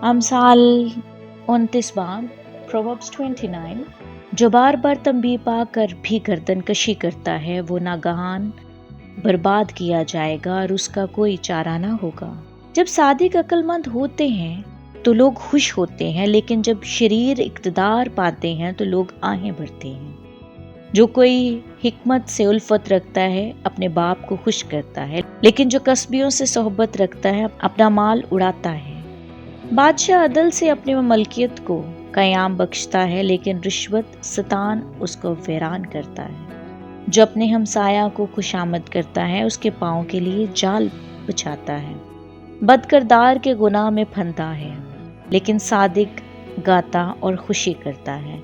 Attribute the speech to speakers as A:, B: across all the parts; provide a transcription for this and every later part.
A: امثال 29 باب Proverbs 29. جو بار بار تنبیہ پا کر بھی گردن کشی کرتا ہے وہ ناگہان برباد کیا جائے گا اور اس کا کوئی چارہ نہ ہوگا۔ جب صادق عقل مند ہوتے ہیں تو لوگ خوش ہوتے ہیں، لیکن جب شریر اقتدار پاتے ہیں تو لوگ آہیں بھرتے ہیں۔ جو کوئی حکمت سے الفت رکھتا ہے اپنے باپ کو خوش کرتا ہے، لیکن جو کسبیوں سے صحبت رکھتا ہے اپنا مال اڑاتا ہے۔ بادشاہ عدل سے اپنی ملکیت کو قیام بخشتا ہے، لیکن رشوت ستان اس کو ویران کرتا ہے۔ جو اپنے ہمسایہ کو خوشامد کرتا ہے اس کے پاؤں کے لیے جال بچھاتا ہے۔ بد کردار کے گناہ میں پھنتا ہے، لیکن صادق گاتا اور خوشی کرتا ہے۔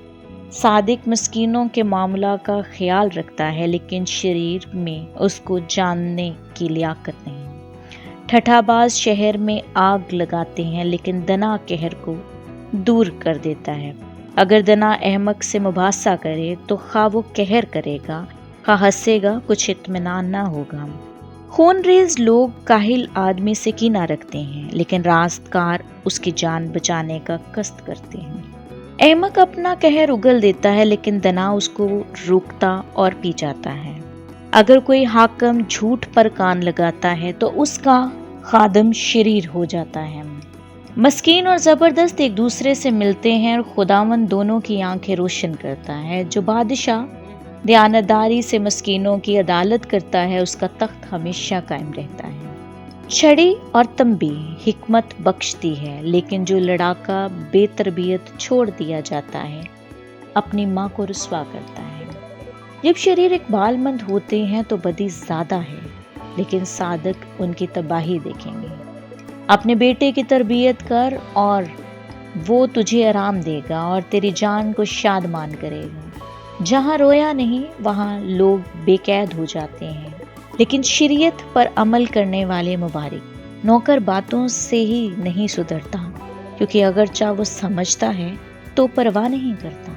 A: صادق مسکینوں کے معاملہ کا خیال رکھتا ہے، لیکن شریر میں اس کو جاننے کی لیاقت نہیں۔ ٹھٹھا باز شہر میں آگ لگاتے ہیں، لیکن دنا قہر کو دور کر دیتا ہے۔ اگر دنا احمق سے مباحثہ کرے تو خواہ وہ قہر کرے گا، خواہ ہنسے گا، کچھ اطمینان نہ ہوگا۔ خون ریز لوگ کاہل آدمی سے کینہ رکھتے ہیں، لیکن راستگار اس کی جان بچانے کا قصد کرتے ہیں۔ احمق اپنا قہر اگل دیتا ہے، لیکن دنا اس کو روکتا اور پی جاتا ہے۔ اگر کوئی حاکم جھوٹ پر کان لگاتا ہے تو اس کا خادم شریر ہو جاتا ہے۔ مسکین اور زبردست ایک دوسرے سے ملتے ہیں اور خداوند دونوں کی آنکھیں روشن کرتا ہے۔ جو بادشاہ دیانتداری سے مسکینوں کی عدالت کرتا ہے اس کا تخت ہمیشہ قائم رہتا ہے۔ چھڑی اور تنبیہ حکمت بخشتی ہے، لیکن جو لڑاکا بے تربیت چھوڑ دیا جاتا ہے اپنی ماں کو رسوا کرتا ہے۔ جب شریر اقبال مند ہوتے ہیں تو بدی زیادہ ہے، لیکن صادق ان کی تباہی دیکھیں گے۔ اپنے بیٹے کی تربیت کر اور وہ تجھے آرام دے گا اور تیری جان کو شادمان کرے گا۔ جہاں رویا نہیں وہاں لوگ بے قید ہو جاتے ہیں، لیکن شریعت پر عمل کرنے والے مبارک۔ نوکر باتوں سے ہی نہیں سدھرتا، کیونکہ اگرچہ وہ سمجھتا ہے تو پرواہ نہیں کرتا۔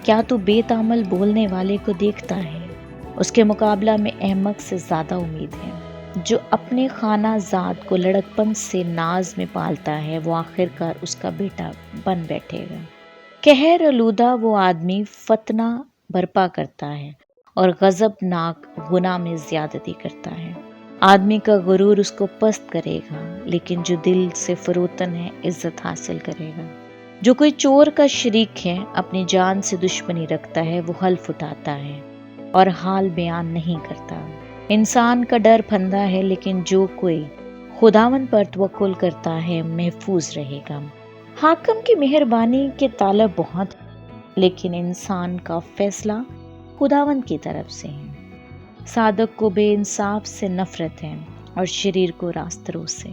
A: کیا تو بے تعمل بولنے والے کو دیکھتا ہے؟ اس کے مقابلہ میں احمق سے زیادہ امید ہے۔ جو اپنے خانہ زاد کو لڑکپن سے ناز میں پالتا ہے وہ آخرکار اس کا بیٹا بن بیٹھے گا۔ قہر آلودہ وہ آدمی فتنہ برپا کرتا ہے اور غضب ناک گناہ میں زیادتی کرتا ہے۔ آدمی کا غرور اس کو پست کرے گا، لیکن جو دل سے فروتن ہے عزت حاصل کرے گا۔ جو کوئی چور کا شریک ہے اپنی جان سے دشمنی رکھتا ہے، وہ حلف اٹھاتا ہے اور حال بیان نہیں کرتا۔ انسان کا ڈر پھندا ہے، لیکن جو کوئی خداوند پر توکل کرتا ہے محفوظ رہے گا۔ حاکم کی مہربانی کے طالب بہت، لیکن انسان کا فیصلہ خداوند کی طرف سے ہے۔ صادق کو بے انصاف سے نفرت ہے اور شریر کو راست رو سے۔